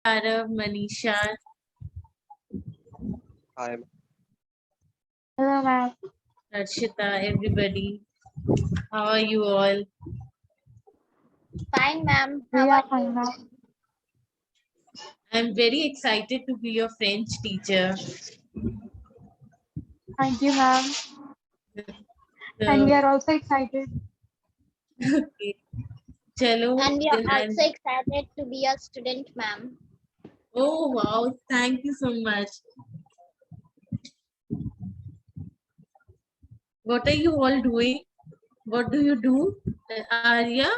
Arav, Manisha. Hi. Hello, ma'am. Harshita, everybody. How are you all? Fine, ma'am. We How are are fine, you? ma'am. I'm very excited to be your French teacher. Thank you, ma'am. And we So, are also excited. okay. Chalo, And we are then also excited to be a student, ma'am. oh wow, thank you so much. What are you all doing? What do you do? Arya?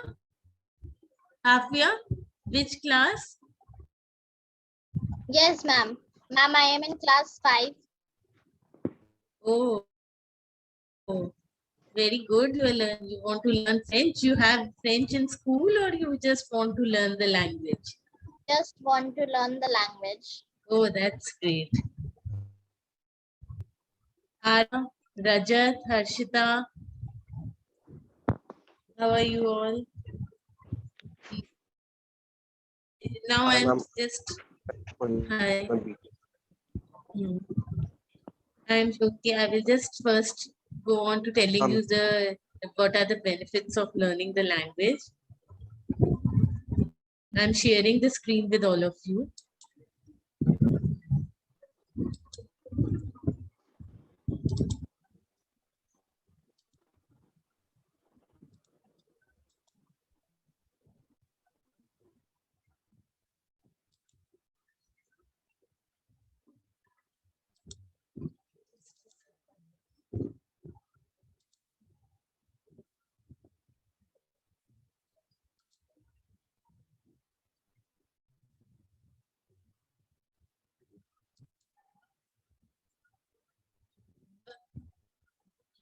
Afia? Which class? Yes, ma'am. Ma'am, I am in class 5. Oh, very good. You want to learn French? You have French in school or you just want to learn the language? Just want to learn the language. Oh, that's great. Ara, Rajat, Harshita, how are you all? Now Hi, I'm ma'am. just, On hi. beat. Hmm. I'm okay. I will just first go on to telling you what are the benefits of learning the language. I'm sharing the screen with all of you.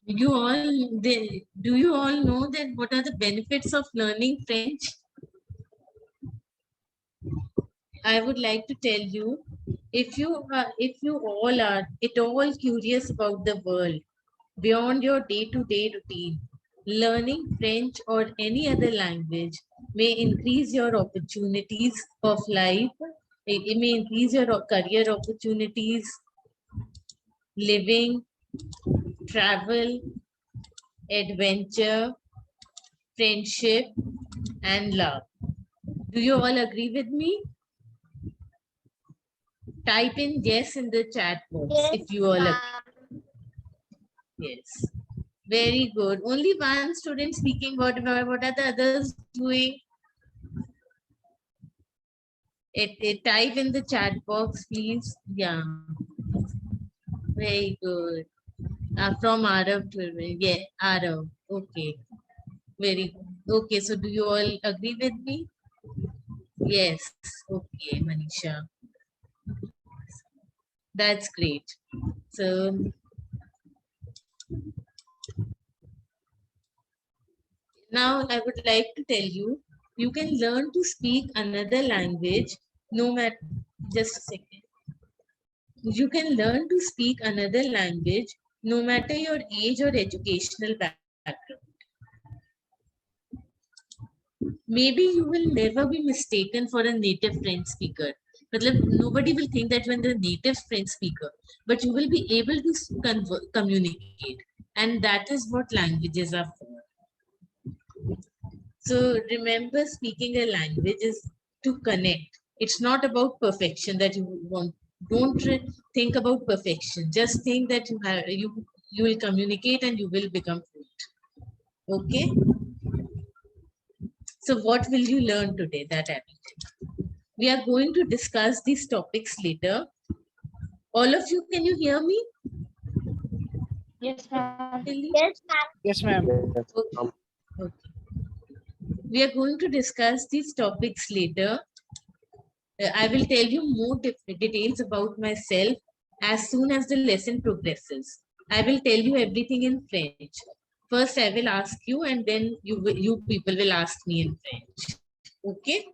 Do you all know that what are the benefits of learning French? I would like to tell you, if you all are at all curious about the world beyond your day-to-day routine, learning French or any other language may increase your opportunities of life. It may increase your career opportunities, living, travel, adventure, friendship, and love. Do you all agree with me? Type in yes in the chat box Yes, if you all agree. ma'am. Yes. Very good. Only one student speaking. What are the others doing? Type in the chat box, please. Yeah. Very good. From Arav. Yeah, Arav. Okay. Very good. Okay. So do you all agree with me? Yes. Okay, Manisha. That's great. So now I would like to tell you, you can learn to speak another language no matter, just a second. You can learn to speak another language no matter your age or educational background. Maybe you will never be mistaken for a native French speaker. Nobody will think that when the native French speaker, but you will be able to communicate. And that is what languages are for. So remember, speaking a language is to connect. It's not about perfection that you want. Don't think about perfection. Just think that you will communicate and you will become fluent. Okay. So what will you learn today? That I will tell you. We are going to discuss these topics later. All of you, can you hear me? Yes, ma'am. Yes, ma'am. Yes, ma'am. Yes, Okay. Okay. We are going to discuss these topics later. I will tell you more details about myself as soon as the lesson progresses. I will tell you everything in French. First, I will ask you, and then you people will ask me in French. Okay?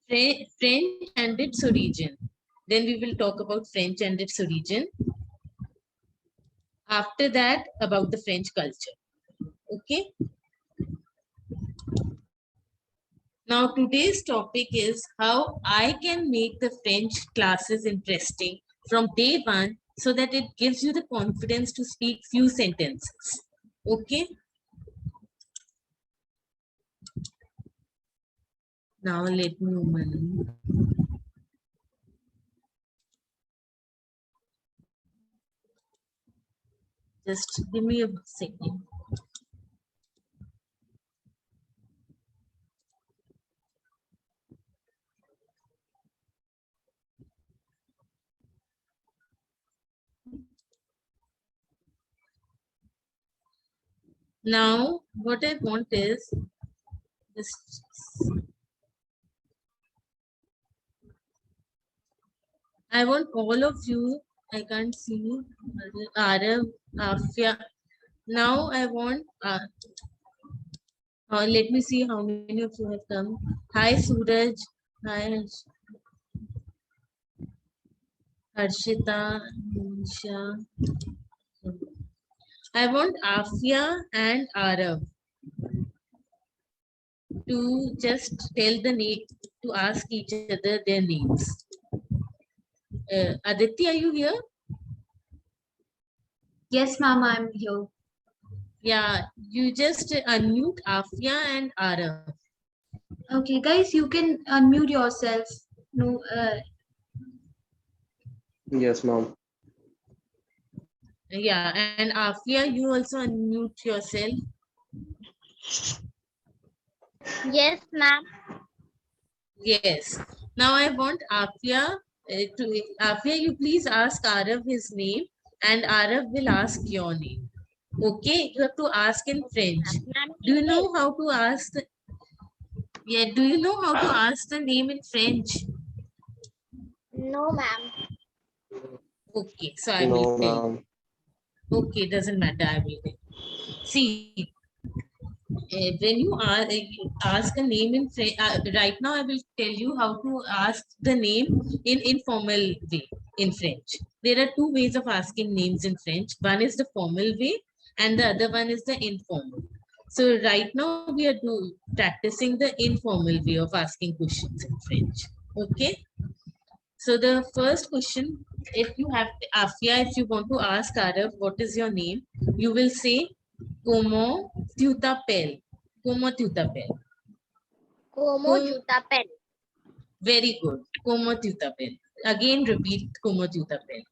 French and its origin. Then we will talk about French and its origin. After that, about the French culture. Okay? Now today's topic is how I can make the French classes interesting from day one so that it gives you the confidence to speak few sentences. Okay. Now let me open. Just give me a second. Now, what I want is just I want all of you. I can't see Arav, Afia. Now I want. Let me see how many of you have come. Hi Suraj. Hi Harshita. Nisha. I want Afia and Arav to just tell the name, to ask each other their names. Aditi, are you here? Yes, ma'am, I'm here. Yeah, you just unmute Afia and Arav. Okay, guys, you can unmute yourself. No, Yes, ma'am. Yeah, and Afia, you also unmute yourself. Yes, ma'am. Yes. Now I want Afia Afia, you please ask Arav his name and Arav will ask your name. Okay, you have to ask in French. Ma'am, Do you know how to ask do you know how to ask the name in French? no, ma'am. Okay, so I will No, tell you. ma'am. Okay, doesn't matter, I will tell you. See, when you ask a name in French, right now I will tell you how to ask the name in informal way in French. There are two ways of asking names in French. One is the formal way and the other one is the informal. So right now we are practicing the informal way of asking questions in French. Okay. So the first question, if you have Afia, if you want to ask Arav, what is your name? You will say, "Comment tu t'appelles?" Comment tu t'appelles? Como Com- juta pen. Very good. Comment tu t'appelles? Again, repeat. Comment tu t'appelles?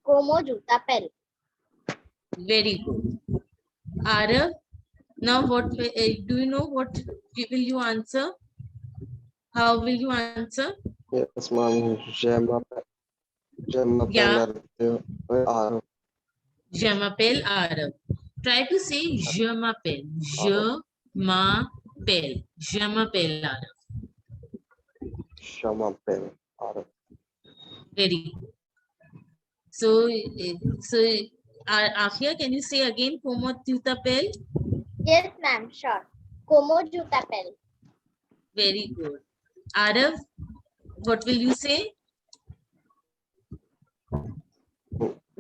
Como juta pen. Very good. Arav, now what? Do you know what will you answer? How will you answer? Yes, ma'am. Je Yeah, m'appelle Arav. je m'appelle Arav. Try to say je m'appelle. Je m'appelle. Je m'appelle Arav. Je m'appelle Arav. Very good. So, Afia, can you say again, comment tu t'appelles? Yes, ma'am, sure. Como juta pen. Very good. Arav, what will you say?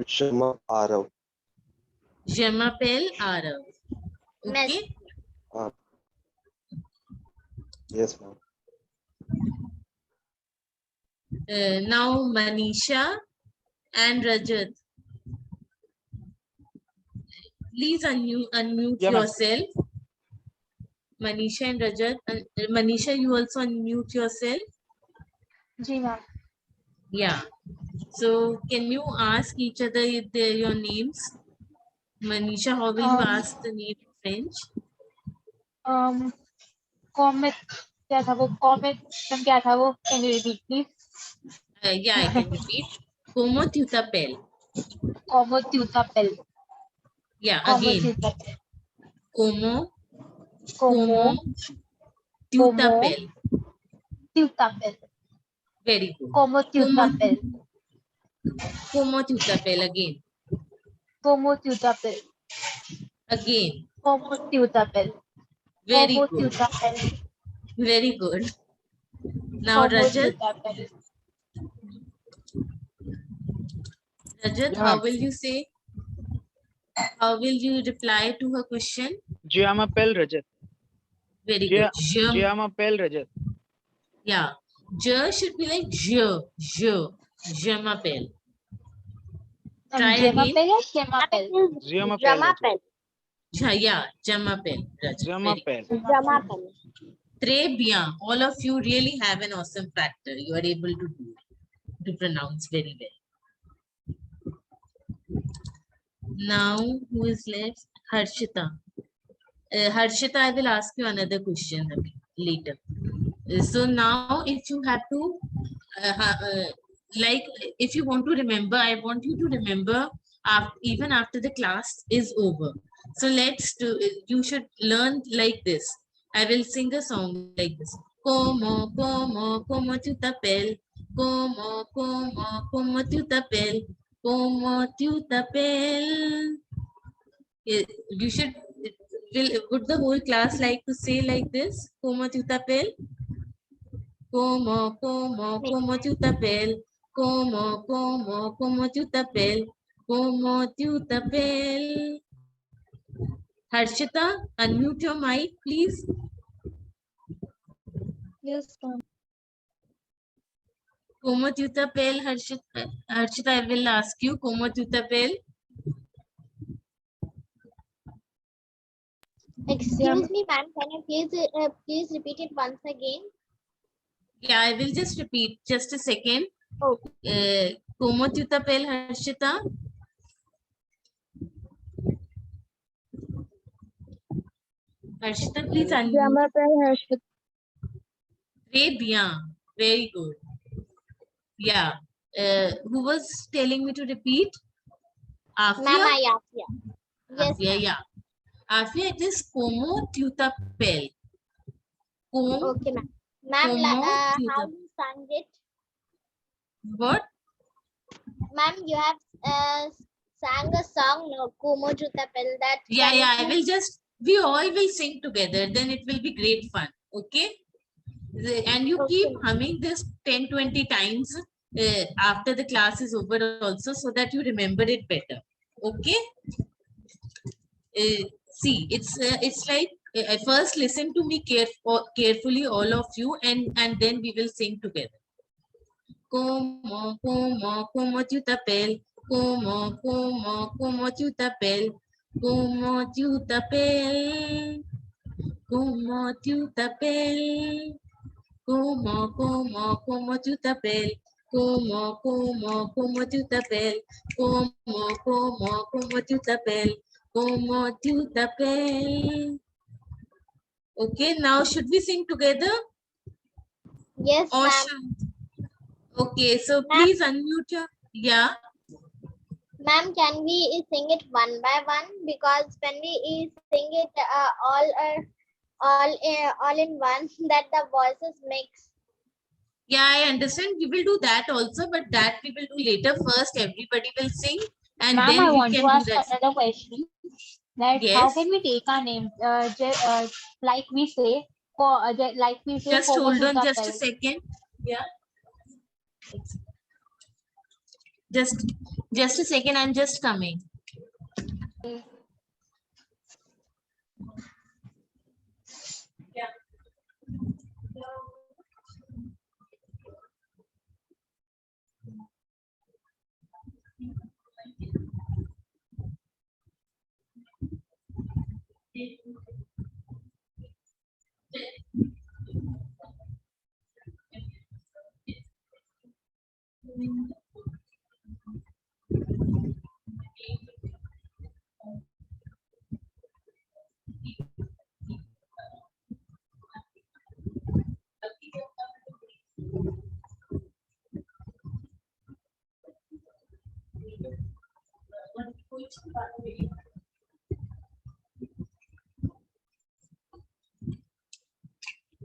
Je m'appelle Arav. Je m'appelle Arav. Okay. Yes, ma'am. Now, Manisha and Rajat. Please unmute Yeah, ma'am. yourself. Manisha and Rajat. Manisha, you also unmute yourself. Ji ma'am. Yeah. So, can you ask each other your names? Manisha, how will you ask the name in French? Comet क्या था वो? Comet क्या था वो? Can you repeat please? Yeah, I can repeat. Comment tu t'appelles? Comment tu t'appelles? Yeah, Comment again. tu t'appelles? Comment Comment tu Comment t'appelles? tu t'appelles? Very good. Comment tu t'appelles? Comment tu t'appelles? Again. Comment tu t'appelles? Again. Comment tu t'appelles? Very Comment tu good. t'appelles? Very good. Now, Comment tu Rajat. t'appelles? Rajat, Yeah, how ma'am. will you say? How will you reply to her question? Je m'appelle Rajat. Very good. J m'appelle Rajat. Yeah. Je should be like je m'appelle. Try Je again. m'appelle या je m'appelle? Je m'appelle Rajat. Yeah, je m'appelle. Rajat. Je Very m'appelle. Jamapal. Très bien. All of you really have an awesome factor. You are able to do to pronounce very well. Now, who is left? Harshita. Harshita, I will ask you another question later. So now, if you have to, like, if you want to remember, I want you to remember even after the class is over. So let's do. You should learn like this. I will sing a song like this. Como tu t'appelles? Como tu t'appelles? Como tu t'appelles? You should. Would the whole class like to say like this? Como tu t'appelles? Como tu t'appelles? Como tu t'appelles? Como tu t'appelles? Harshita, unmute your mic, please. Yes, ma'am. Como tu t'appelles, Harshita? Harshita, I will ask you, como tu t'appelles? Excuse me, ma'am. Can you please repeat it once again? Yeah, I will just repeat. Just a second. Oh. Como tu t'appelles, Harshita? Harshita, please unmute. Très bien. Very good. Yeah. Who was telling me to repeat? Ma'am, Afia? I asked you. Yes, Afia, ma'am. yeah. Afia, it is como tu t'appelles. Como, Okay, ma'am. Ma'am, Como how tu you sang it? what? Ma'am, you have sang a song, no? Como Jutapel. That. Yeah, can you yeah. I please- will just, we all will sing together. Then it will be great fun. Okay? And you Okay, keep ma'am. humming this 10-20 times after the class is over also, so that you remember it better. Okay? See, it's like first listen to me carefully, all of you, and then we will sing together. Como tu t'appelles? Como tu t'appelles? Comment tu t'appelles? Comment tu t'appelles? Comment tu t'appelles? Comment tu t'appelles? Comment tu t'appelles? Comment tu t'appelles? Okay, now should we sing together? Yes, Or ma'am. okay, so please unmute your, yeah. Ma'am, can we sing it one by one? Because when we sing it all in one, that the voices mix. Yeah, I understand. We will do that also, but that we will do later. First, everybody will sing, and Ma'am, then I we want to can do ask that. another question. That how Yes. can we take our name? Like we say, like we say, Just como hold tu on just a t'appelles. second. Yeah. Just a second. I'm just coming. Yeah.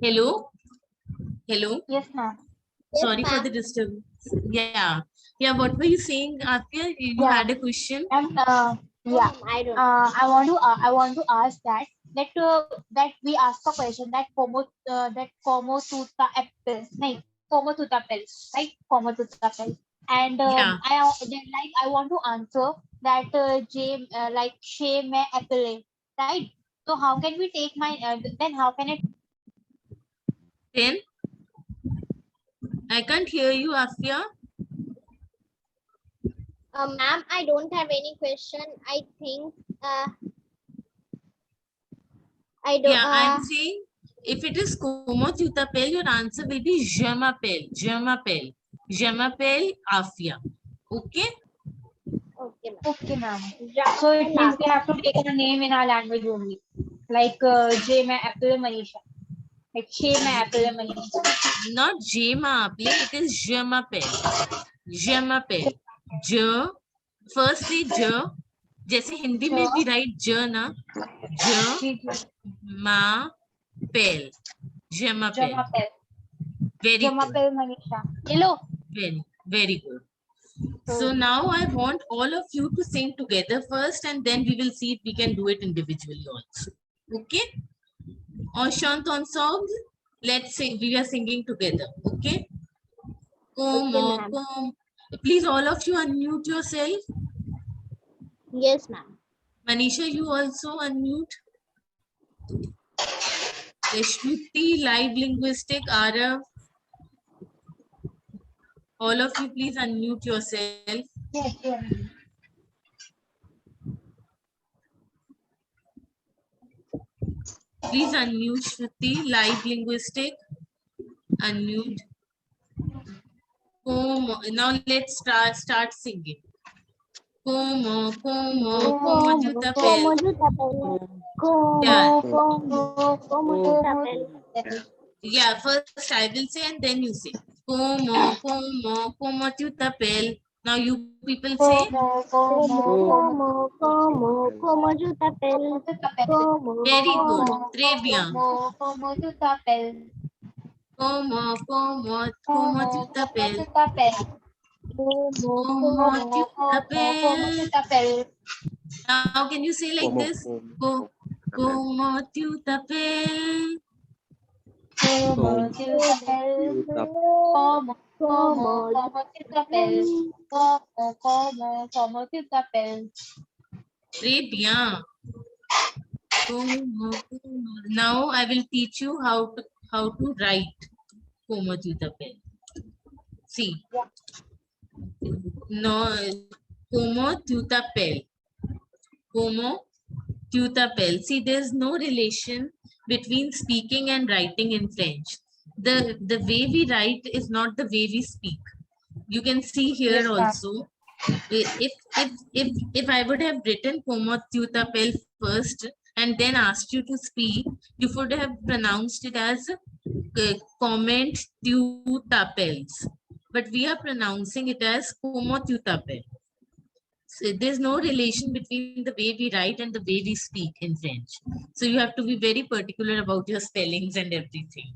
Hello. Hello. Yes, ma'am. Yes, Sorry for the ma'am. disturbance. Yeah. Yeah. What were you saying, Afia? You Yeah. had a question? And No, yeah, ma'am, I don't. I want to ask that we ask a question that como tu t'appelles, nahin, como tu t'appelles, right? Como tu t'appelles. And Yeah. I want to answer that like chez m'appelle, right? So how can we take my then how can it 10. I can't hear you, Afia. Ma'am, I don't have any question. I think I don't. Yeah, I'm saying if it is Comment tu t'appelles, your answer will be Je m'appelle, Je m'appelle, Je m'appelle Afia. Okay? Okay, ma'am. Okay, ma'am. So it means we have to take a name in our language only. Like J mein apple Manisha. Like She mein apple Manisha. Not Je m'appelle, it is Je m'appelle. Je m'appelle. Je, firstly Je, जैसे हिंदी में we write j ना, je ji ji. m'appelle, je m'appelle. Jamapel. Very good, Jamapel Manisha. Hello. very good. So now I want all of you to sing together first, and then we will see if we can do it individually also. Okay? On chante ensemble. Let's sing. We are singing together. Okay? ma'am. Please, all of you unmute yourself. Yes, ma'am. Manisha, you also unmute. Shruti, Live Linguistic, Arav. All of you, please unmute yourself. Yes, yes. Please unmute Shruti, Live Linguistic. Unmute. Now let's start singing. Como tu t'appelles? Yeah. Yeah, first I will say and then you say. Como tu t'appelles? Now you people say. Very good. Très bien. Como tu t'appelles? Como tu t'appelles? Como tu t'appelles? Now can you say like this? Como tu t'appelles? Como tu t'appelles? Como tu t'appelles? Como tu t'appelles? Très bien. Now I will teach you how to write Como tu t'appelles. See. No, Como tu t'appelles? Como tu t'appelles? See, there's no relation between speaking and writing in French. The way we write is not the way we speak. You can see here Yes, ma'am. also. If I would have written Como tu t'appelles first and then asked you to speak, you would have pronounced it as Comment tu t'appelles. But we are pronouncing it as Como tu t'appelles. So there's no relation between the way we write and the way we speak in French. So you have to be very particular about your spellings and everything.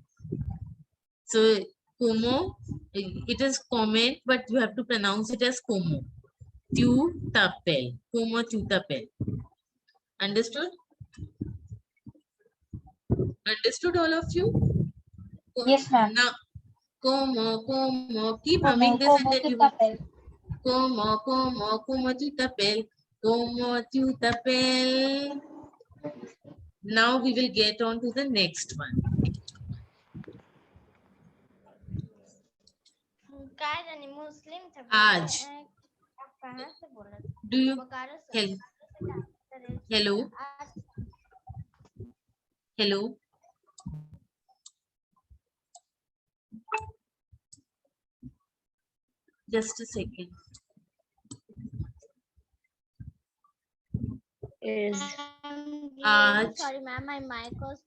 So como, it is comment, but you have to pronounce it as como. Tu t'appelles. Como tu t'appelles. Understood? Understood, all of you? Yes, ma'am. Now, como, keep humming this and then you will. Como tu t'appelles? Como tu t'appelles? Now we will get on to the next one. आज. Do you hello? Hello? Just a second. आज. Sorry, ma'am, my mic was.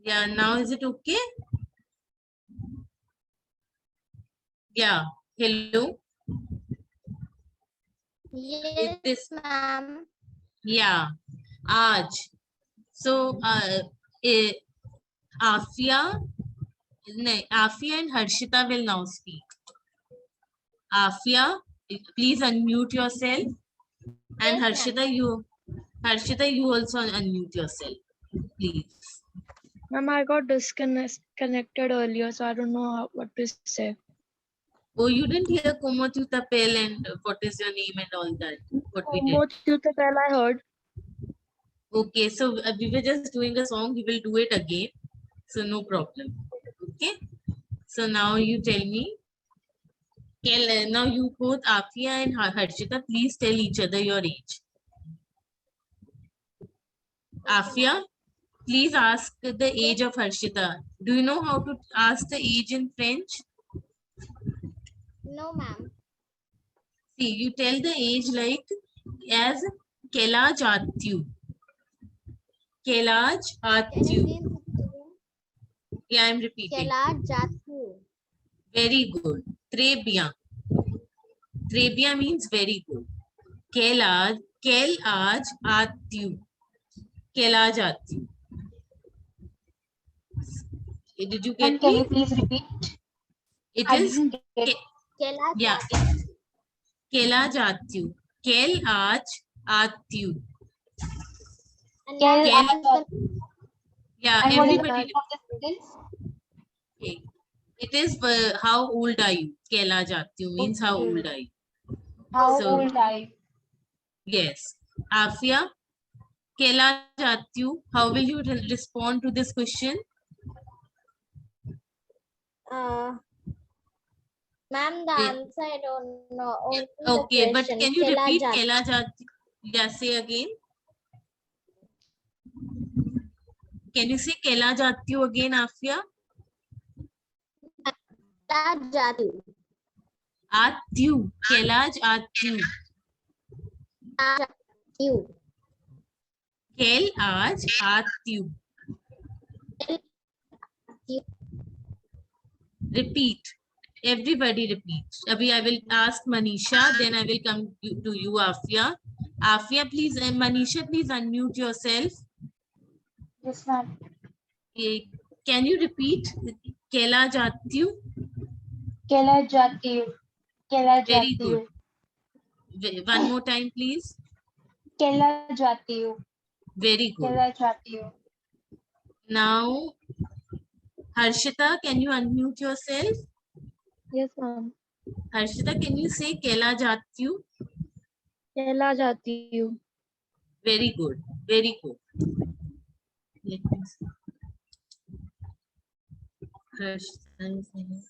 Yeah, now is it okay? Yeah. Hello? Yes, ma'am. Yeah. Aj. So, Afia and Harshita will now speak. Afia, please unmute yourself. And Yes, Harshita, you also unmute yourself, please. Ma'am, I got disconnected earlier, so I don't know what to say. Oh, you didn't hear Como tu t'appelles and what is your name and all that? What we did. Como tu t'appelles, I heard. Okay, so we were just doing a song. We will do it again. So no problem. Okay. So now you tell me. Now you both, Afia and Harshita, please tell each other your age. Afia, please ask the age of Harshita. Do you know how to ask the age in French? No, ma'am. See, you tell the age like as Kela Jatyu. Kelaj Can Atyu. you please repeat? Yeah, I'm repeating. Kela Jatu. Very good. Très bien. Très bien means very good. Kelaj Atyu. Kelaj Atyu. Did you Ma'am, get can you me? please repeat? It I is didn't get. Kela yeah. Jatu. Kelaj Atyu. Kelaj Atyu. And Kel ma'am, Kel- what is Yeah, And what is the everybody. meaning of this sentence? Okay. It is how old are you? Kelaj Atyu means how Okay. old are you? How So- old are you? Yes. Afia, Kela Jatyu, how will you respond to this question? ma'am, the Yeah. answer I don't know. Only Okay, the but question. can you Kela repeat Jatu. Kela Jatyu? Yeah, say again. Can you say Kela Jatyu again, Afia? Kela Jatu. Atyu. Kelaj Atyu. You. Kelaj Atyu. You. Repeat. Everybody repeat. Abhi I will ask Manisha, then I will come to you, Afia. Afia, please, and Manisha, please unmute yourself. Yes, ma'am. Can you repeat Kela Jatyu? Kela Jatyu. Kela Very good. Jatyu. One more time, please. Kela Jatyu. Very good. Kela Jatyu. Now, Harshita, can you unmute yourself? Yes, ma'am. Harshita, can you say Kela Jatyu? Kela Jatyu. Very good. Very good. Let me see. Harshita is saying-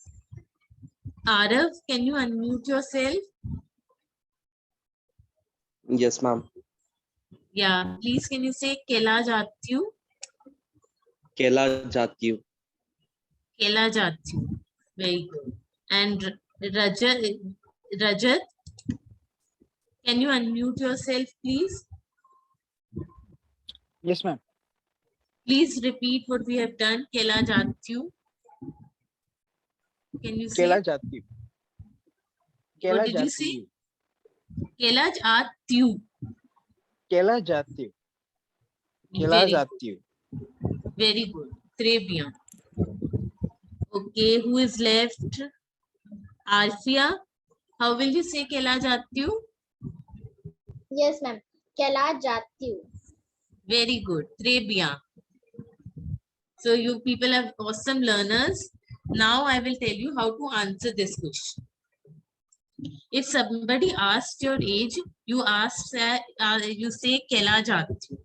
Arav, can you unmute yourself? Yes, ma'am. Yeah, please can you say Kela Jatyu? Kela Jatyu. Kela Jatyu. Very good. And Rajat, can you unmute yourself, please? Yes, ma'am. Please repeat what we have done. Kela Jatyu. Can you say? Kela Jatyu. Kela did you say? Jatyu. Kela Jatyu. Kela Jatyu. Kela Very, Jatyu. very good. Très bien. Okay, who is left? Arfia. How will you say Kela Jatyu? Yes, ma'am. Kela Jatu. Very good. Très bien. So you people are awesome learners. Now I will tell you how to answer this question. If somebody asks your age, you you say Kela Jatyu.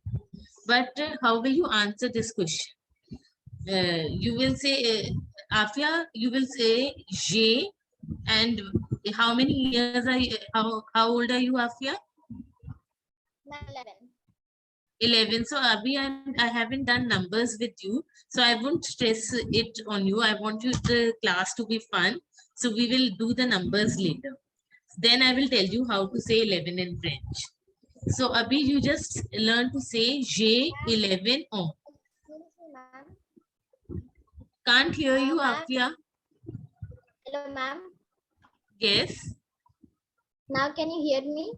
But how will you answer this question? You will say, Afia, you will say J, and how many years are you, how old are you, Afia? Ma'am, 11. 11. So Abhi, I haven't done numbers with you, so I won't stress it on you. I want the class to be fun, so we will do the numbers later. Then I will tell you how to say 11 in French. So Abhi, you just learn to say J11 on. Excuse me, ma'am. Can't hear you, Ma'am. Afia. Hello, ma'am. Yes. Now can you hear me?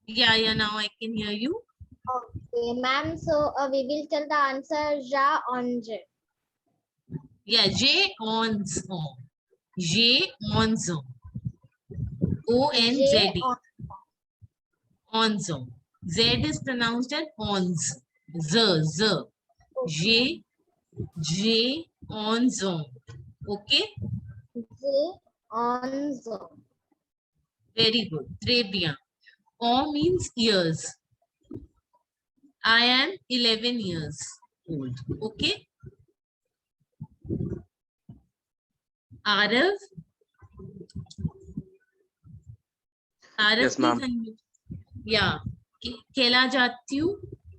Yeah, now I can hear you. Okay, ma'am. So we will tell the answer Ja Onge. Yeah, J ons on. J ons on. O-N-Z-E. Onzo. Z is pronounced as ons. Z. J onzo. Okay? J Onzo. Very good. Très bien. O means ears. I am 11 years old. Okay. Arav? Arav, Yes, ma'am. please unmute. Yeah. Kela Jatyu,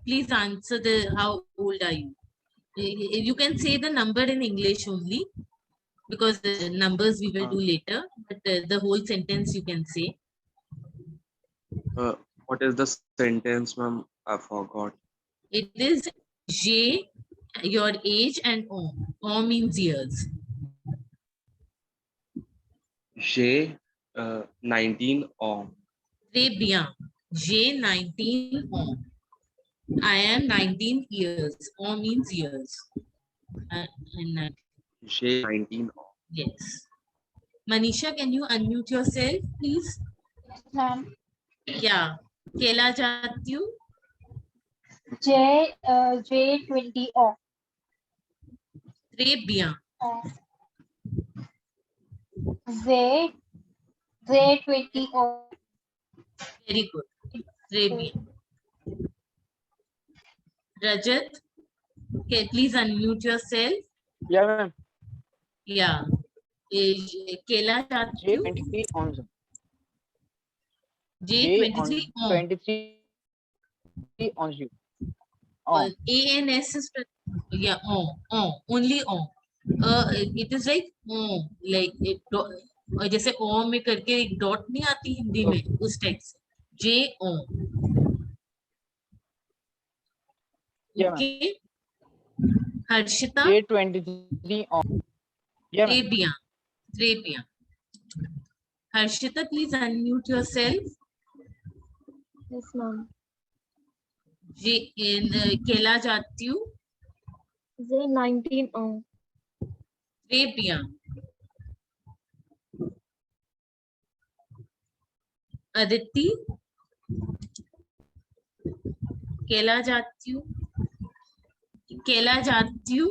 please answer the how old are you? You can say the number in English only because the numbers we will do later, but the whole sentence you can say. What is the sentence, ma'am? I forgot. It is J, your age, and O. O means years. J 19 or Très bien. J 19 O. I am 19 years. O means years. And J 19 or. yes. Manisha, can you unmute yourself, please? Ma'am. Yeah. Kela Jatyu. J20 O. Très bien. J20 O. Very good. Très bien. Rajat, okay, please unmute yourself. Yeah, ma'am. Yeah. Kela Jatyu. J23 on. J23 on. 23 on you. On. ANS is yeah, only on. It is like जैसे ओ में करके एक dot नहीं आती हिंदी में उस type से J O. Yeah, Okay. Harshita. J23 on. Yeah, Très ma'am. bien. Très bien. Harshita, please unmute yourself. Yes, ma'am. J in Kela Jatyu. J19 O. Très bien. Aditi. Kela Jatyu. Kela Jatyu.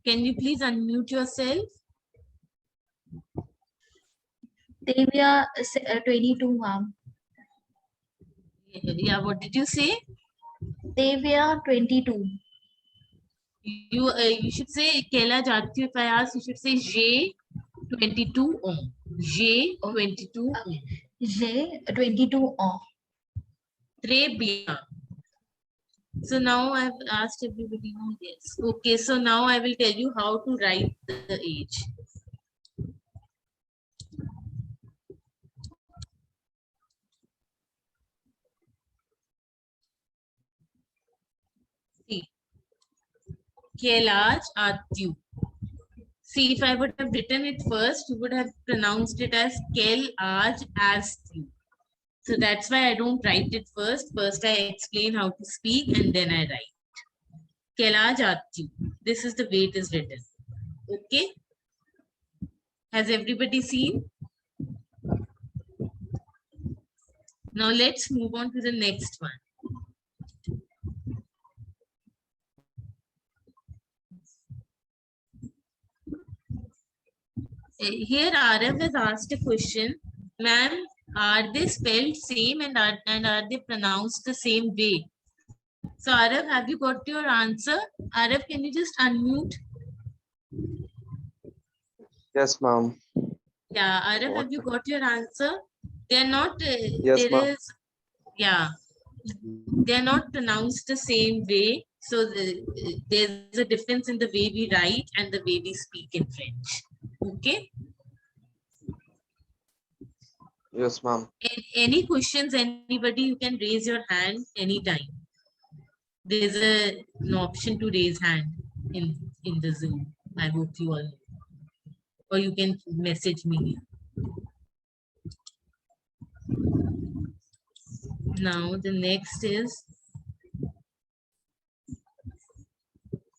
Can you please unmute yourself? Devya 22, ma'am. Yeah, what did you say? Devya 22. You should say Kela Jatyu. If I ask, you should say J22 on. J22 on. J22 O. Très bien. So now I've asked everybody on this. Okay, so now I will tell you how to write the age. See, Kailaj Atyu. See, if I would have written it first, you would have pronounced it as Kailaj Astyu. So that's why I don't write it first. First, I explain how to speak and then I write. Kailaj Atyu. This is the way it is written. Okay. Has everybody seen? Now let's move on to the next one. Here Arav has asked a question. Ma'am, are they spelled same and are they pronounced the same way? So Arav, have you got your answer? Arav, can you just unmute? Yes, ma'am. Yeah, Arav, have you got your answer? They're not, Yes, there ma'am. is, yeah, they're not pronounced the same way. So there's a difference in the way we write and the way we speak in French. Okay. Yes, ma'am. Any questions, anybody, you can raise your hand anytime. There's an option to raise hand in the Zoom. I hope you all know. Or you can message me. Now the next is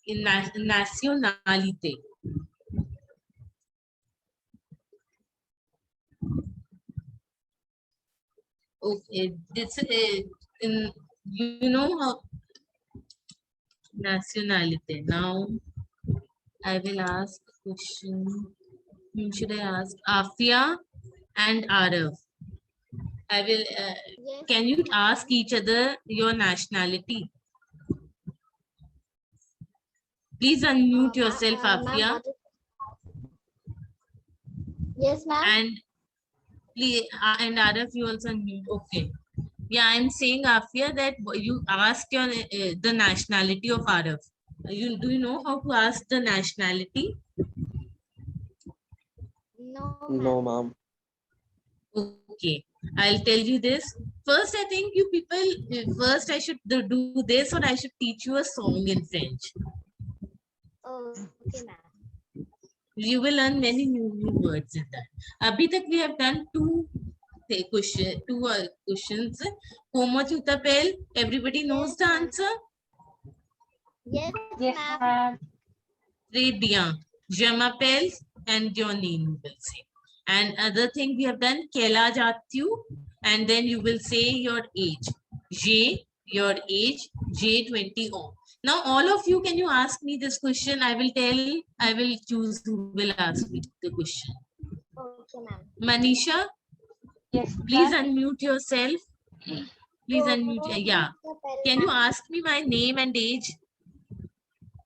in nationality. Okay, this in you know how nationality. Now I will ask a question. Whom should I ask? Afia and Arav. I will. Yes. Can you ask each other your nationality? Please unmute yourself, Ma'am, Afia, what is- Yes, ma'am. and please, and Arif, you also unmute. Okay. Yeah, I'm saying, Afia, that you ask your the nationality of Arif. Do you know how to ask the nationality? No, No, ma'am. ma'am. Okay, I'll tell you this. First, I think you people, first I should do this, or I should teach you a song in French. Oh, okay, ma'am. You will learn many new words in that. Abhi tak we have done two questions. Como tu t'appelles? Everybody knows Yes, the ma'am. answer? Yes, Yes, ma'am. ma'am. Très bien. Je m'appelle and your name you will say. And other thing we have done, quel âge as-tu? And then you will say your age. J'ai, your age, j'ai 20 ans. Now all of you, can you ask me this question? I will choose who will ask me the question. Okay, ma'am. Manisha, Yes, please ma'am. unmute yourself. Please unmute. Yeah. Can you ask me my name and age?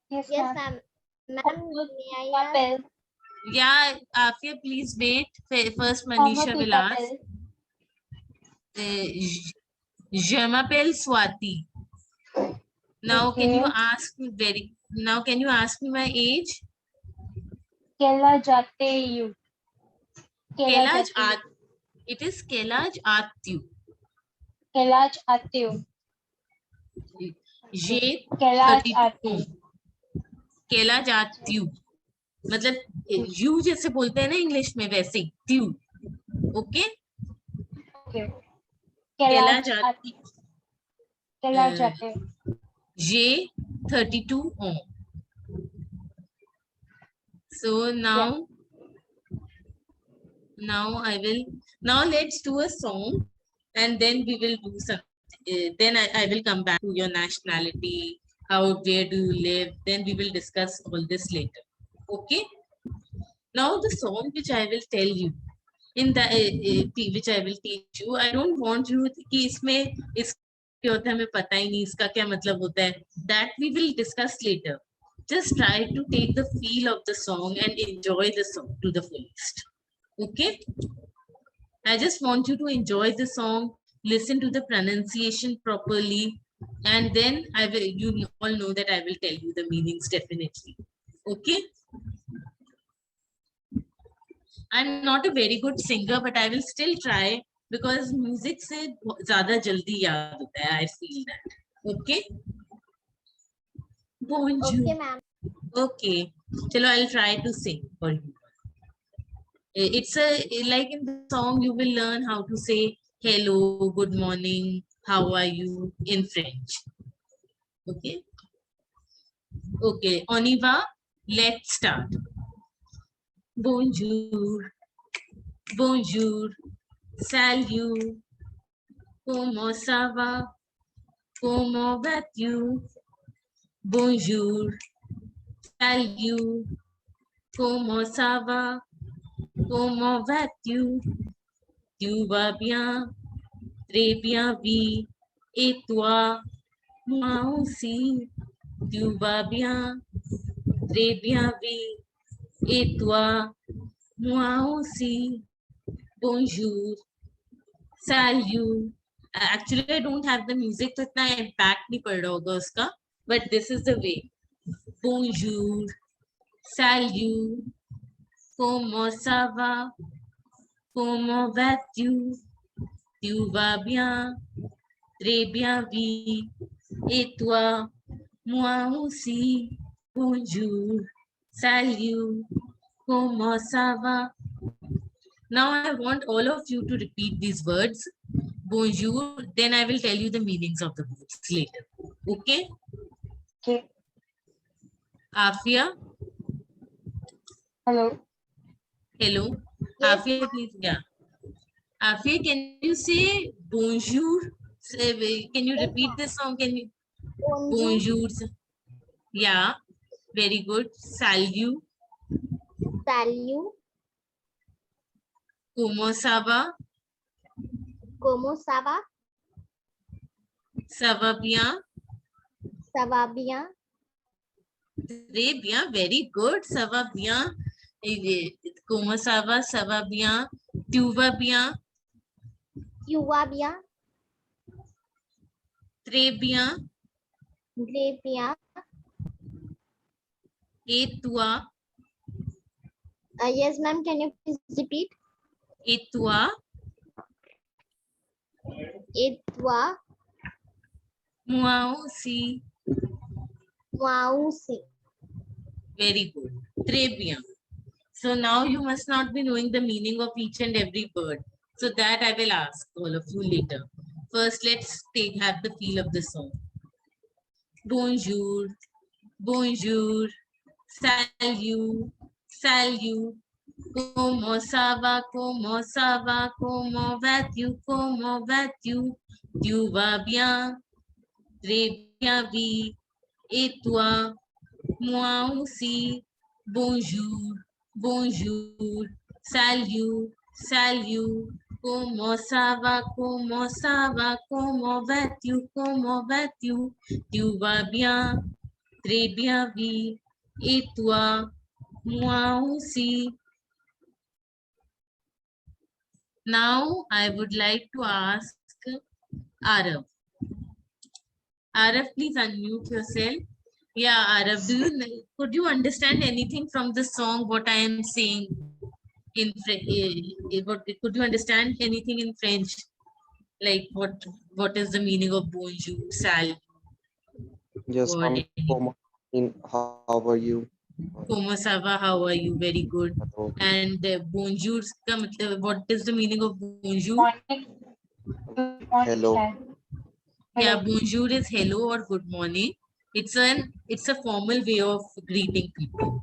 Yes, Yes, ma'am. ma'am. Ma'am, Como may tu I ask? t'appelles? Yeah, Afia, please wait. First, Como Manisha tu will ask. t'appelles? Je m'appelle Swati. Now, can you Okay. ask me can you ask me my age? Quel âge as-tu? Quel âge Kelaj as-tu? It is Kelaj Atyu. Quel âge as-tu? J'ai Quel âge 32 as-tu? ans. Kelaj Atyu. मतलब you जैसे बोलते हैं ना English में वैसे ट्यू. Okay. Okay. Quel Kelaj âge as-tu? Quel âge as-tu? J'ai 32 ans. So now let's do a song, and then we will do some. Then I will come back to your nationality, where do you live. Then we will discuss all this later. Okay. Now the song which I will tell you which I will teach you. I don't want you कि इसमें इस क्या होता है हमें पता ही नहीं इसका क्या मतलब होता है. That we will discuss later. Just try to take the feel of the song and enjoy the song to the fullest. Okay. I just want you to enjoy the song, listen to the pronunciation properly, and then you all know that I will tell you the meanings definitely. Okay. I'm not a very good singer, but I will still try because music से ज़्यादा जल्दी याद होता है. I feel that. Okay. Bonjour. Okay, ma'am. Okay. Chalo, I'll try to sing for you. It's like in the song you will learn how to say hello, good morning, how are you in French. Okay. Okay. On y va. Let's start. Bonjour. Bonjour. Salut. Comment ça va? Comment vas-tu? Bonjour. Salut. Comment ça va? Comment vas-tu? Tu vas bien? Très bien, oui. Et toi? Moi aussi. Tu vas bien? Très bien, oui. Et toi? Moi aussi. Bonjour. Salut. Actually, I don't have the music, तो इतना impact नहीं पड़ रहा होगा उसका. But this is the way. Bonjour. Salut. Comment ça va? Comment vas-tu? Tu vas bien? Très bien, oui. Et toi? Moi aussi. Bonjour. Salut. Comment ça va? Now I want all of you to repeat these words. Bonjour. Then I will tell you the meanings of the words later. Okay? Okay. Afia? Hello. Hello? Yes, Afia, please. Yeah. Afia, can you say bonjour? Can you repeat the song? Can you? Bonjour. Bonjour. Yeah. Very good. Salut. Salut. Comment ça va? Como ça va? Ça va bien? Ça va bien? Très bien, very good. Ça va bien. Comment ça va? Ça va bien. Tu vas bien? Tu vas bien? Très bien. Très bien. Et toi? Yes, ma'am. Can you please repeat? Et toi? Et toi? Moi aussi. Moi aussi. Very good. Très bien. So now you must not be knowing the meaning of each and every word. So that I will ask all of you later. First, let's have the feel of the song. Bonjour, bonjour, salut, salut. Comment ça va, comment ça va, comment vas-tu, comment vas-tu? Tu vas bien, très bien, oui. Et toi? Moi aussi. Bonjour, bonjour, salut, salut. Comment ça va, comment ça va, comment vas-tu, comment vas-tu? Tu vas bien, très bien, oui. Et toi? Moi aussi. Now I would like to ask Arav. Arav, please unmute yourself. Yeah, Arav, could you understand anything from the song, what I am saying? Could you understand anything in French? Like what is the meaning of bonjour, sal? Yes, or ma'am. How are you? Comment ça va? How are you? Very good. Hello. And bonjour, what is the meaning of bonjour? Morning. Good morning, Hello. sir. Yeah, Hello. bonjour is hello or good morning. It's a formal way of greeting people.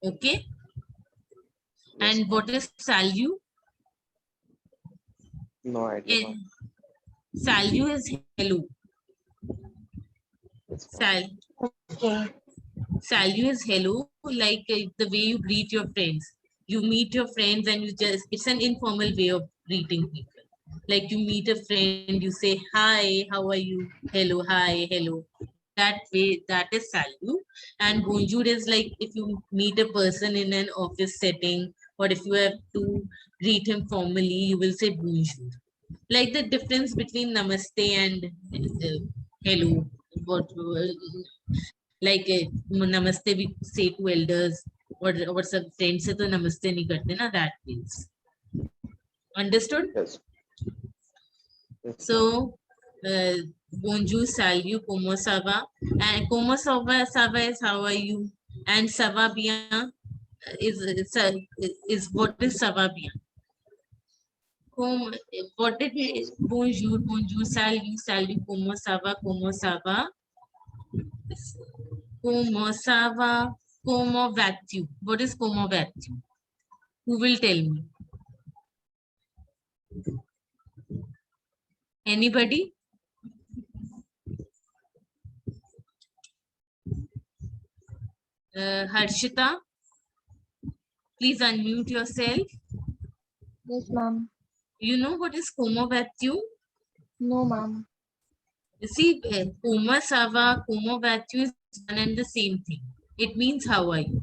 Okay. Yes, And what is salut? no idea, ma'am. Salut is hello. Yes, ma'am. Okay. Salut is hello, like the way you greet your friends. You meet your friends and it's an informal way of greeting people. Like you meet a friend, you say, hi, how are you? Hello, hi, hello. That way, that is salut. And bonjour is like if you meet a person in an office setting, or if you have to greet him formally, you will say bonjour. Like the difference between namaste and hello. Like namaste we say to elders, or some friends say to namaste nahi karte na, that means. Understood? Yes. Yes, So bonjour, salut, comment ça va? And comment ça va is how are you? And ça va bien is what is ça va bien? What it is? Bonjour, bonjour, salut, salut, comment ça va? Comment ça va? Comment ça va? Comment vas-tu? What is comment vas-tu? Who will tell me? Anybody? Harshita, please unmute yourself. Yes, ma'am. You know what is comment vas-tu? No, ma'am. You see, comment ça va, comment vas-tu is one and the same thing. It means how are you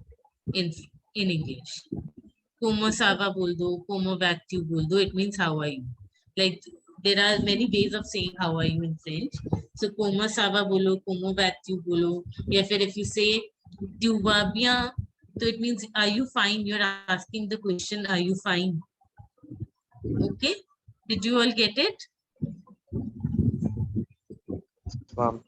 in English. Comment ça va bol do, comment vas-tu bol do, it means how are you. Like there are many ways of saying how are you in French. So comment ça va bolo, comment vas-tu bolo. Yeah, if you say tu vas bien, so it means are you fine? You're asking the question, are you fine? Okay, did you all get it? ma'am.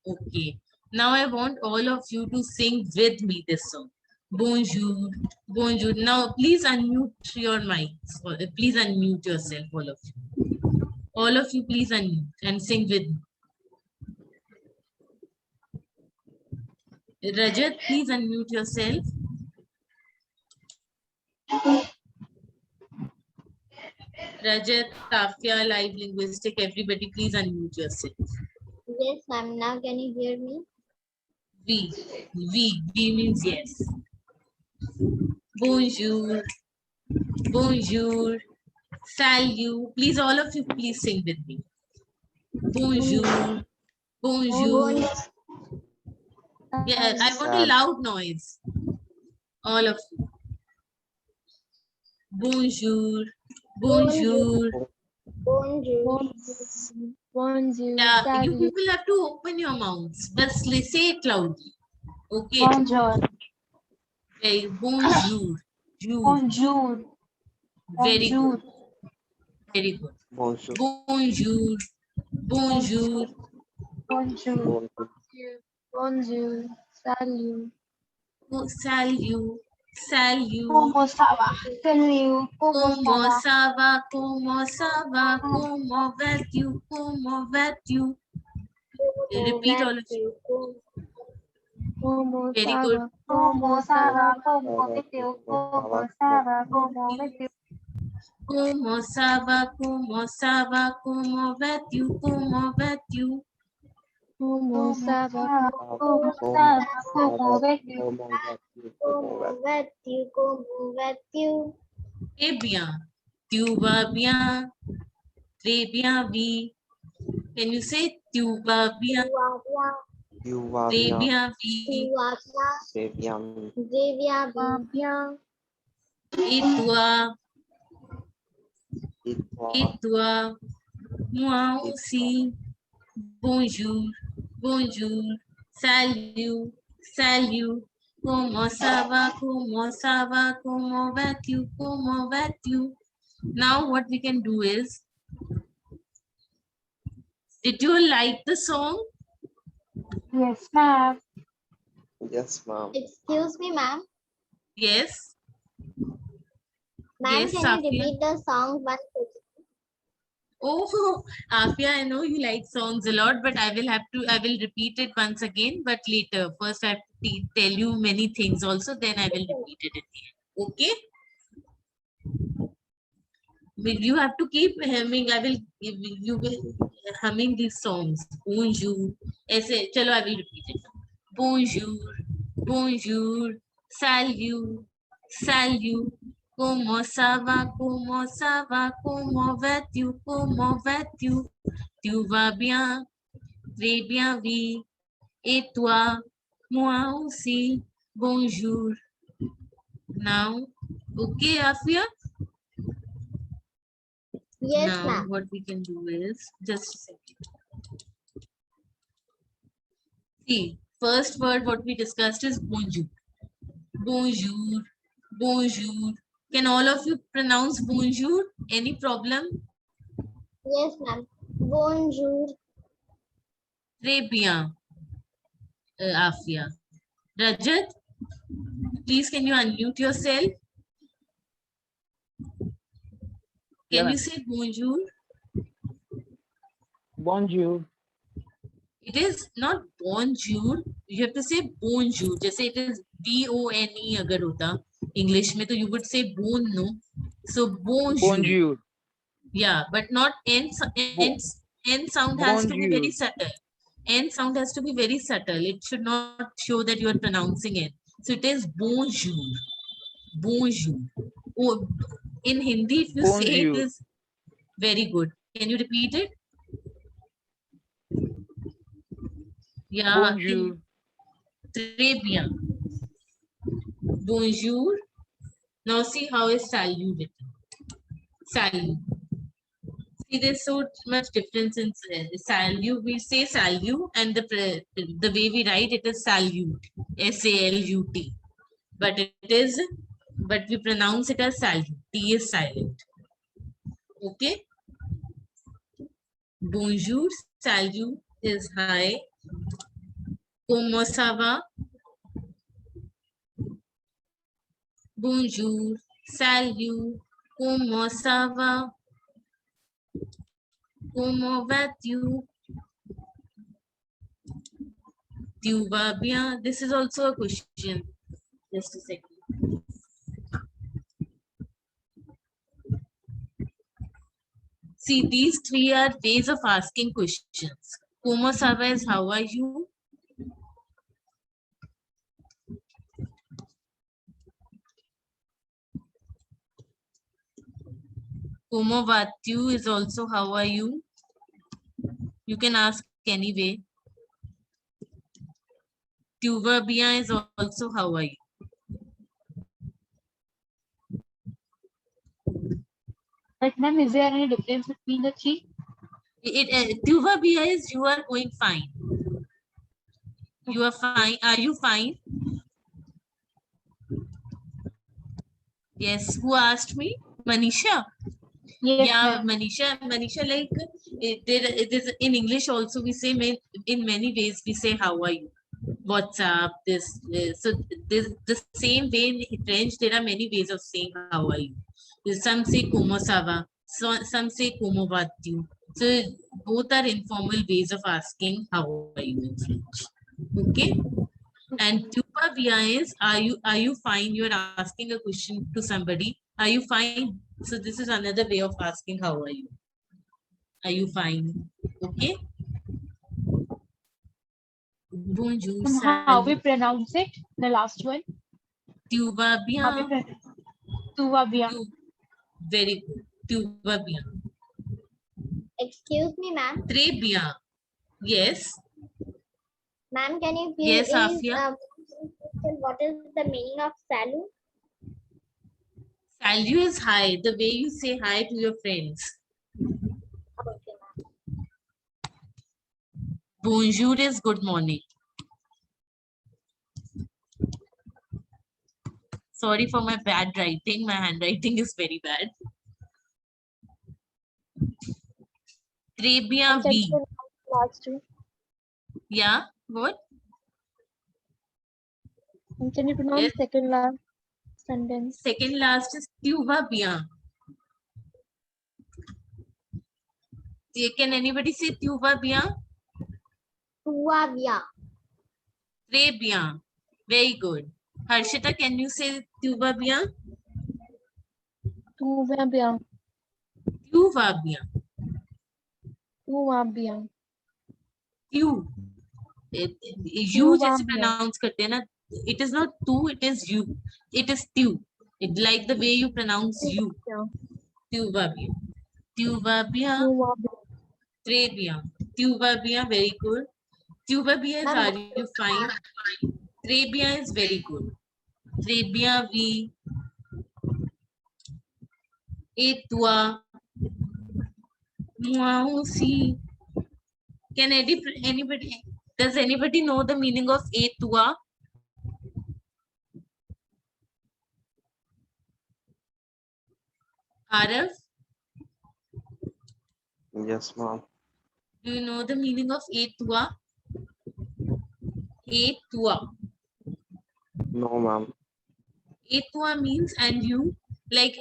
Okay, now I want all of you to sing with me this song. Bonjour, bonjour. Now please unmute your mics. Please unmute yourself, all of you. All of you, please unmute and sing with me. Rajat, please unmute yourself. Rajat, Kafya, Live Linguistic, everybody, please unmute yourself. Yes, ma'am. Now can you hear me? V means yes. Bonjour, bonjour, Salut. Please, all of you, please sing with me. Bonjour. Bonjour. Yeah, I want a loud noise. All of you. Bonjour. Bonjour. Bonjour. Bonjour. Yeah, you Salut. people have to open your mouths, but say it loudly. Okay. Bonjour. Okay. Bonjour. Jour. Bonjour. Very Bonjour. good. Very good. Bonjour. Bonjour. Bonjour. Bonjour. Bonjour. Bonjour. Salut. Oh, salut. Salut. Comment ça va? Salut. Comment Comment ça ça va? Comment ça va? Comment vas-tu? Comment vas-tu? Repeat all of you. Comment Very ça good. va? Comment ça va? Comment vas-tu? Comment ça va? Comment vas-tu? Comment ça va? Comment ça va? Comment vas-tu? Comment vas-tu? Comment ça va? Comment ça va? Comment vas-tu? Comment vas-tu? Comment vas-tu? Très bien. Tu vas bien. Très bien, oui. Can you say tu vas bien? Tu vas Très bien. bien, Tu oui. vas bien? C'est bien. Je viens Va bien. bien. Et toi? Et toi? Et toi? Moi aussi. Bonjour. Bonjour. Salut. Salut. Comment ça va? Comment ça va? Comment vas-tu? Comment vas-tu? Now what we can do is, did you like the song? Yes, ma'am. Yes, ma'am. Excuse me, ma'am. Yes. Ma'am, Yes, can Safia. you repeat the song once again? Oh, Afia, I know you like songs a lot, but I will repeat it once again, but later. First, I have to tell you many things also, then I will repeat it at the end. Okay? You have to keep humming. You will humming these songs. Bonjour. Aise, chalo, I will repeat it. Bonjour. Bonjour. Salut. Salut. Comment ça va? Comment ça va? Comment vas-tu? Comment vas-tu? Tu vas bien? Très bien, oui. Et toi? Moi aussi. Bonjour. Now, okay, Afia? Yes, Now, ma'am. what we can do is, just a second. See, first word what we discussed is bonjour. Bonjour. Bonjour. Can all of you pronounce bonjour? Any problem? Yes, ma'am. Bonjour. Très bien, Afia. Rajat, please can you unmute yourself? Yeah, Can ma'am. you say bonjour? Bonjour. It is not bonjour. You have to say bonjour. जैसे it is B-O-N-E अगर होता English में तो you would say bon, no? So bonjour. Bonjour. Yeah, but not N. N sound has to be very Bonjour. subtle. N sound has to be very subtle. It should not show that you are pronouncing it. So it is bonjour. Bonjour. Oh, in Hindi, if you say it Bonjour. is very good. Can you repeat it? Yeah. Bonjour. Très bien. Bonjour. Now see how is salut written. Salut. See, there's so much difference in salut. We say salut, and the way we write it is salute, S-A-L-U-T. But we pronounce it as salute. T is silent. Okay. Bonjour, salut is hi. Comment ça va? Bonjour, salut. Comment ça va? Comment vas-tu? Tu vas bien? This is also a question. Just a second. See, these three are ways of asking questions. Comment ça va is how are you? Como Vatyu is also how are you? You can ask anyway. Tuva Bia is also how are you? Like, ma'am, is there any difference between the three? Tuva Bia is you are going fine. You are fine. Are you fine? Yes. Who asked me? Manisha. Yes, Yeah, ma'am. Manisha, like it is in English also we say in many ways we say how are you? What's up? So this the same way in French there are many ways of saying how are you. Some say como ça va, so some say como vas-tu. So both are informal ways of asking how are you in French. Okay. And tupa via is are you fine? You are asking a question to somebody. Are you fine? So this is another way of asking how are you? Are you fine? Okay. Bonjour, Ma'am, how we salut, pronounce it? The last one. tu vas How we bien? pronounce? Tuva bien. Tu, very good. Tu vas bien. Excuse me, ma'am. Très bien. Yes. Ma'am, can you Yes, please Afia. what is the meaning of salut? Salut is hi. The way you say hi to your friends. Okay, ma'am. Bonjour is good morning. Sorry for my bad writing. My handwriting is very bad. Très bien, oui. Last two. Yeah. What? And can you pronounce Yes. second last sentence? Second last is tu vas bien. Can anybody say tu vas bien? Tua bien. Très bien. Very good. Harshita, can you say tu vas bien? Tout va bien. Tu vas bien. Tout va bien. You. You Tu vas जैसे bien. pronounce करते हैं ना. It is not tu, it is you. It is tu. It like the way you pronounce you. bien. Tu vas bien. Tu vas bien. Tout va bien. Très bien. Tu vas bien. Very good. Tu vas bien is Ma'am, are you fine? Très bien is very good. Très bien, oui. Et toi? Moi aussi. Can anybody does anybody know the meaning of et toi? Arav, Yes, ma'am. do you know the meaning of et toi? Et toi. No, ma'am. Et toi means and you. Like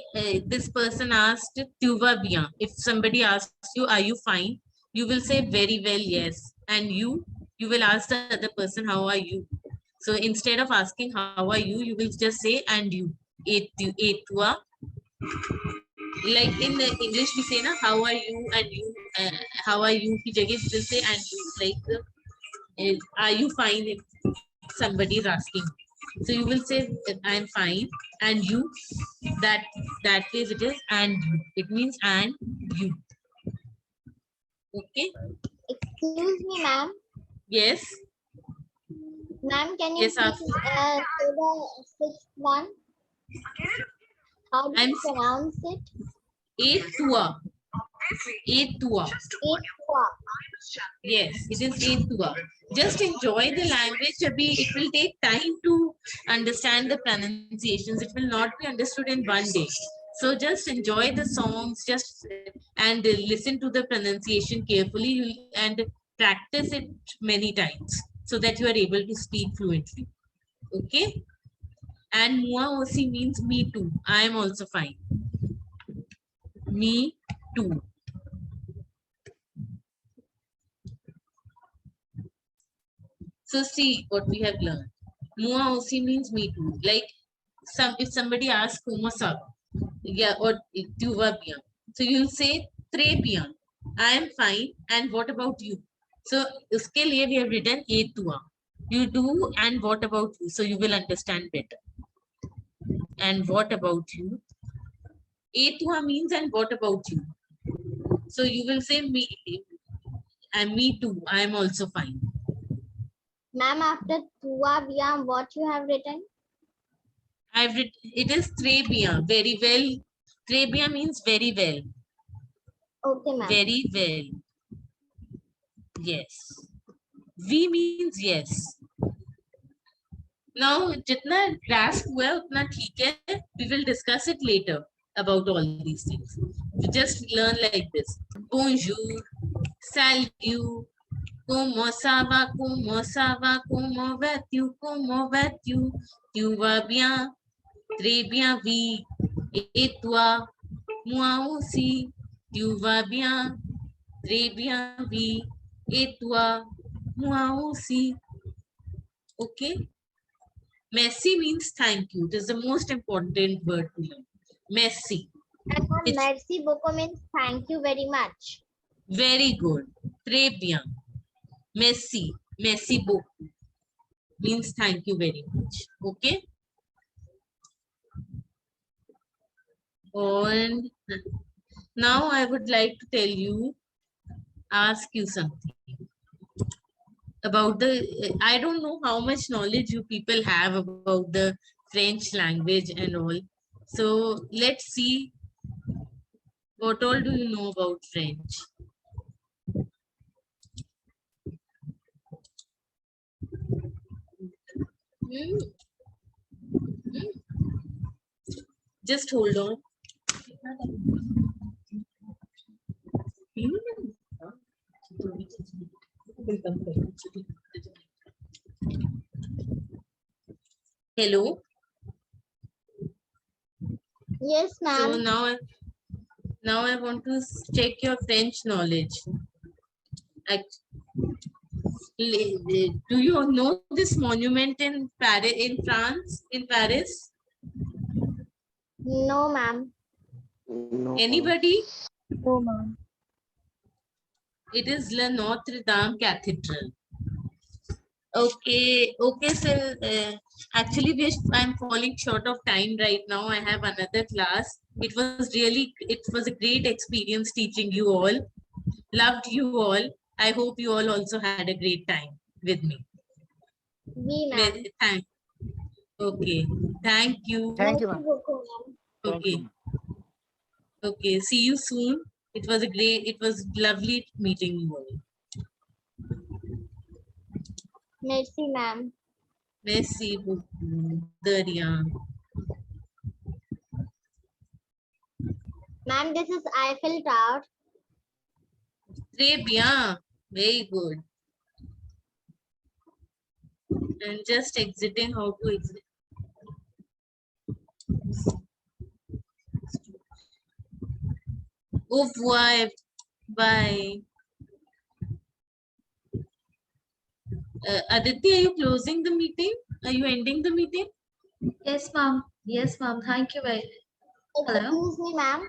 this person asked, tu vas bien. If somebody asks you, are you fine? You will say very well, yes. And you will ask the other person, how are you? So instead of asking how are you will just say and you. Et toi. Like in English we say na how are you and you how are you ki jagah we will say and you, like are you fine if somebody is asking. So you will say I'm fine and you, that case it is and you. It means and you. Okay. excuse me, ma'am. Yes. Ma'am, can you Yes, please say the sixth one? How do I'm you pronounce it? Et toi. Et toi. Equa. Yes, it is et toi. Just enjoy the language. Abhi, it will take time to understand the pronunciations. It will not be understood in one day. So just enjoy the songs, and listen to the pronunciation carefully and practice it many times so that you are able to speak fluently. Okay. And moi aussi means me too. I am also fine. Me too. So see what we have learned. Moi aussi means me too. Like if somebody asks comment ça va? Yeah, or tu vas bien. So you'll say très bien. I am fine. And what about you? So uske liye we have written et toi. You do and what about you? So you will understand better. And what about you? Et toi means and what about you? So you will say me, and me too. I am also fine. Ma'am, after toi bien, what you have written? I've written, it is très bien, very well. Très bien means very well. Okay, ma'am. Very well. Yes. We means yes. Now, जितना grasp हुआ है उतना ठीक है. We will discuss it later about all these things. We just learn like this. Bonjour, salut, comment ça va, comment vas-tu, tu vas bien, très bien, oui, et toi, moi aussi, tu vas bien, très bien, oui, et toi, moi aussi. Okay? Merci means thank you. It is the most important word to learn. Merci. And ma'am, It's- merci beaucoup means thank you very much. Very good. Très bien. Merci. Merci beaucoup. Means thank you very much. Okay? And now I would like to tell you, ask you something about the, I don't know how much knowledge you people have about the French language and all. So let's see what all do you know about French. Hmm? Hmm? Just hold on. Hello. Yes, So ma'am. now I want to check your French knowledge. Do you know this monument in Paris, in France, in Paris? No, ma'am. No. Anybody? No, ma'am. It is La Notre Dame Cathedral. Okay, okay, so actually I'm falling short of time right now. I have another class. It was a great experience teaching you all. Loved you all. I hope you all also had a great time with me. We, ma'am. Okay, thank you. Thank you, Merci ma'am. beaucoup, ma'am. Thank you, Okay, ma'am. okay. See you soon. It was lovely meeting you all. Merci, ma'am. Merci beaucoup. De rien. Ma'am, this is Eiffel Tower. Très bien. Very good. And just exiting, how to exit. Au revoir. Bye. Aditi, are you closing the meeting? Are you ending the meeting? Yes, ma'am. Yes, ma'am. Thank you very Hello? Excuse me, ma'am.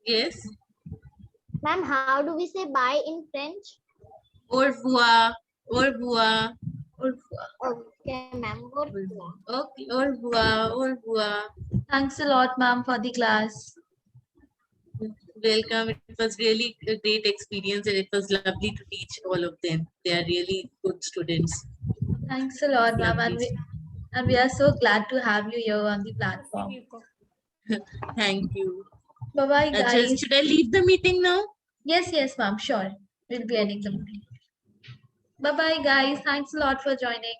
Yes. Ma'am, how do we say bye in French? Au revoir. Au revoir. Au revoir. Okay, ma'am. Au revoir. Okay. Au revoir. Au revoir. Thanks a lot, ma'am, for the class. Welcome. It was really a great experience and it was lovely to teach all of them. They are really good students. Thanks a lot, ma'am. Lovely. And we are so glad to have you here on the platform. Thank you. Bye-bye, guys. Should I leave the meeting now? Yes, yes, ma'am. Sure. We'll be ending the meeting. Bye-bye, guys. Thanks a lot for joining.